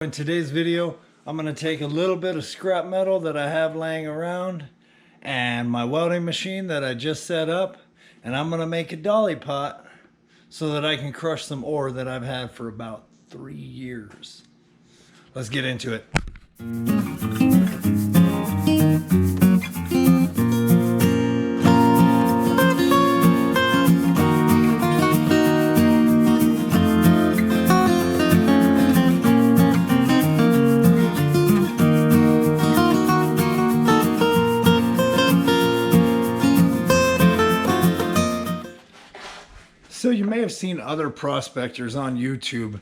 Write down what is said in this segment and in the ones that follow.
In today's video, I'm going to take a little bit of scrap metal that I have laying around and my welding machine that I just set up, and I'm going to make a dolly pot so that I can crush some ore that I've had for about 3 years. Let's get into it. So you may have seen other prospectors on YouTube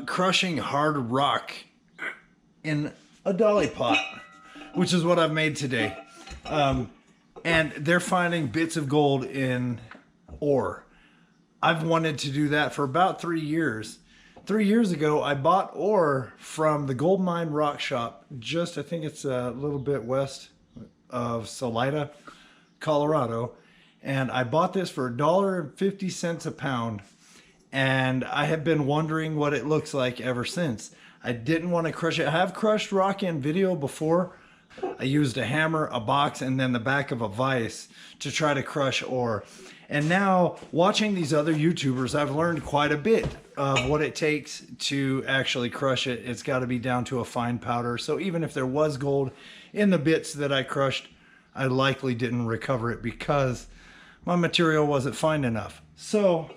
crushing hard rock in a dolly pot, which is what I've made today. And they're finding bits of gold in ore. I've wanted to do that for about 3 years. 3 years ago, I bought ore from the Gold Mine Rock Shop, I think it's a little bit west of Salida, Colorado. And I bought this for $1.50 a pound. And I have been wondering what it looks like ever since. I didn't want to crush it. I have crushed rock in video before. I used a hammer, a box, and then the back of a vise to try to crush ore. And now, watching these other YouTubers, I've learned quite a bit of what it takes to actually crush it. It's got to be down to a fine powder. So even if there was gold in the bits that I crushed, I likely didn't recover it because my material wasn't fine enough. So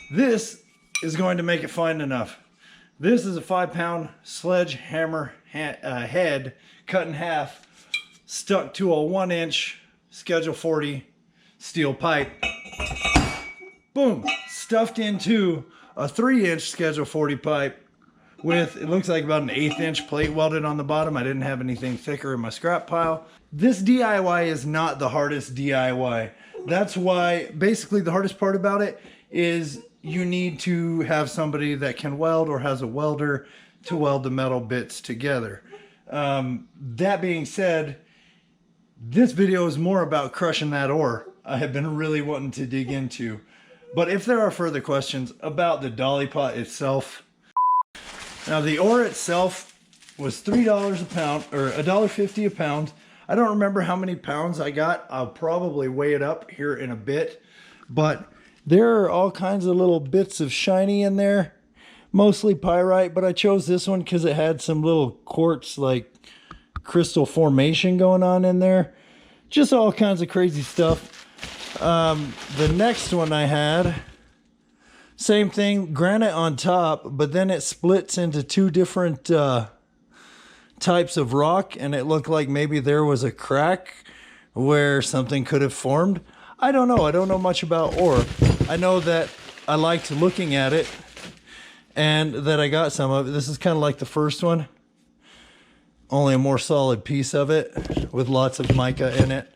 this is going to make it fine enough. This is a 5-pound sledgehammer head cut in half, stuck to a 1-inch Schedule 40 steel pipe. Boom, stuffed into a 3-inch Schedule 40 pipe with, it looks like about an 1/8-inch plate welded on the bottom. I didn't have anything thicker in my scrap pile. This DIY is not the hardest DIY. That's why basically the hardest part about it is you need to have somebody that can weld or has a welder to weld the metal bits together. That being said, this video is more about crushing that ore I have been really wanting to dig into. But if there are further questions about the dolly pot itself, now the ore itself was $3 a pound or $1.50 a pound. I don't remember how many pounds I got. I'll probably weigh it up here in a bit. But there are all kinds of little bits of shiny in there. Mostly pyrite, but I chose this one because it had some little quartz like crystal formation going on in there. Just all kinds of crazy stuff. The next one I had, same thing, granite on top, but then it splits into two different types of rock, and it looked like maybe there was a crack where something could have formed. I don't know. I don't know much about ore. I know that I liked looking at it and that I got some of it. This is kind of like the first one, only a more solid piece of it with lots of mica in it,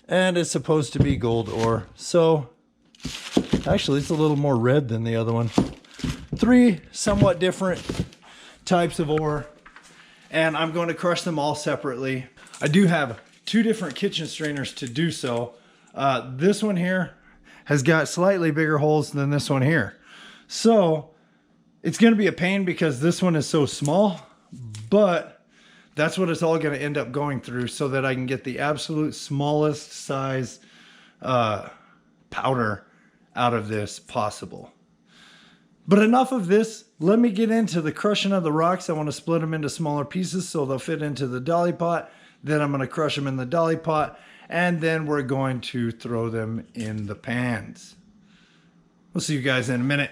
and it's supposed to be gold ore. So actually it's a little more red than the other one. 3 somewhat different types of ore, and I'm going to crush them all separately. I do have 2 different kitchen strainers to do so. This one here has got slightly bigger holes than this one here. So it's going to be a pain because this one is so small, but that's what it's all going to end up going through so that I can get the absolute smallest size powder out of this possible. But enough of this. Let me get into the crushing of the rocks. I want to split them into smaller pieces so they'll fit into the dolly pot. Then I'm going to crush them in the dolly pot, and then we're going to throw them in the pans. We'll see you guys in a minute.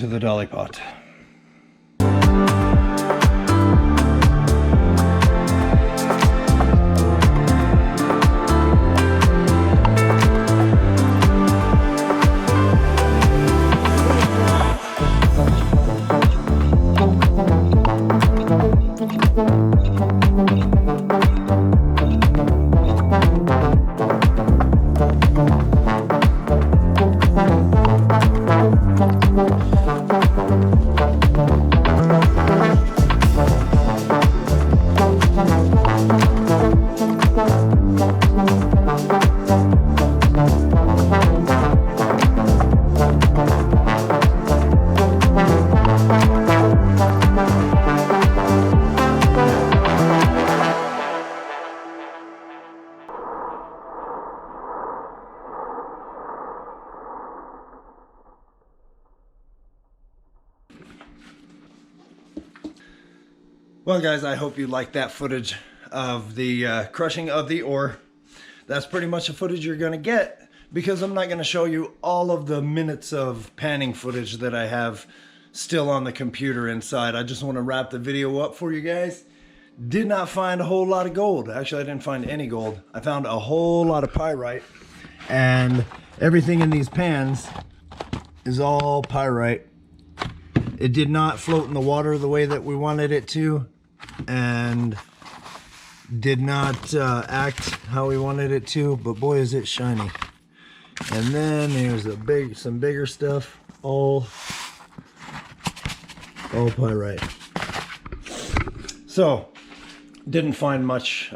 into the dolly pot. Well guys, I hope you liked that footage of the crushing of the ore. That's pretty much the footage you're going to get, because I'm not going to show you all of the minutes of panning footage that I have still on the computer inside. I just want to wrap the video up for you guys. Did not find a whole lot of gold. Actually, I didn't find any gold. I found a whole lot of pyrite, and everything in these pans is all pyrite. It did not float in the water the way that we wanted it to, and did not act how we wanted it to, but boy is it shiny. And then there's some bigger stuff, all pyrite. So didn't find much,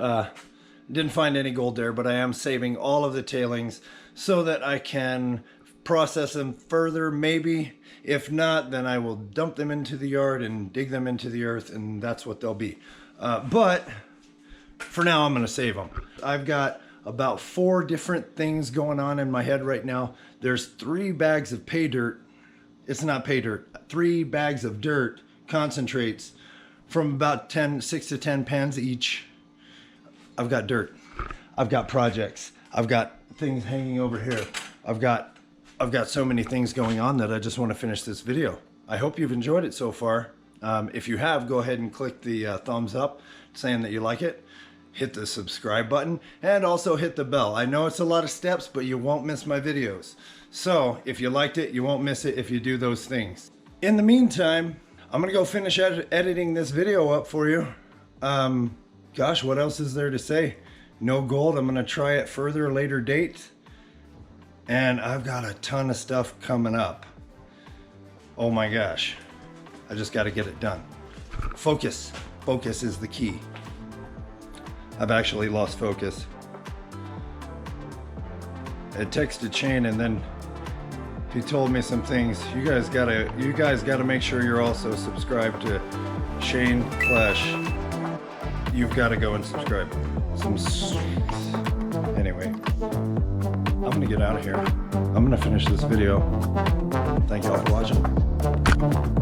didn't find any gold there, but I am saving all of the tailings so that I can process them further, maybe. If not, then I will dump them into the yard and dig them into the earth, and that's what they'll be. But for now, I'm going to save them. I've got about 4 different things going on in my head right now. There's 3 bags of pay dirt. It's not pay dirt. 3 bags of dirt concentrates from about 6 to 10 pans each. I've got dirt. I've got projects. I've got things hanging over here. I've got so many things going on that I just want to finish this video. I hope you've enjoyed it so far. If you have, go ahead and click the thumbs up saying that you like it. Hit the subscribe button and also hit the bell. I know it's a lot of steps, but you won't miss my videos. So if you liked it, you won't miss it if you do those things. In the meantime, I'm gonna go finish editing this video up for you. Gosh, what else is there to say? No gold. I'm gonna try it further, later date. And I've got a ton of stuff coming up. Oh my gosh. I just got to get it done. Focus. Focus is the key. I've actually lost focus. I texted Shane, and then he told me some things. You guys gotta make sure you're also subscribed to Shane Clash. You've got to go and subscribe. Anyway. I'm gonna get out of here. I'm gonna finish this video. Thank y'all for watching.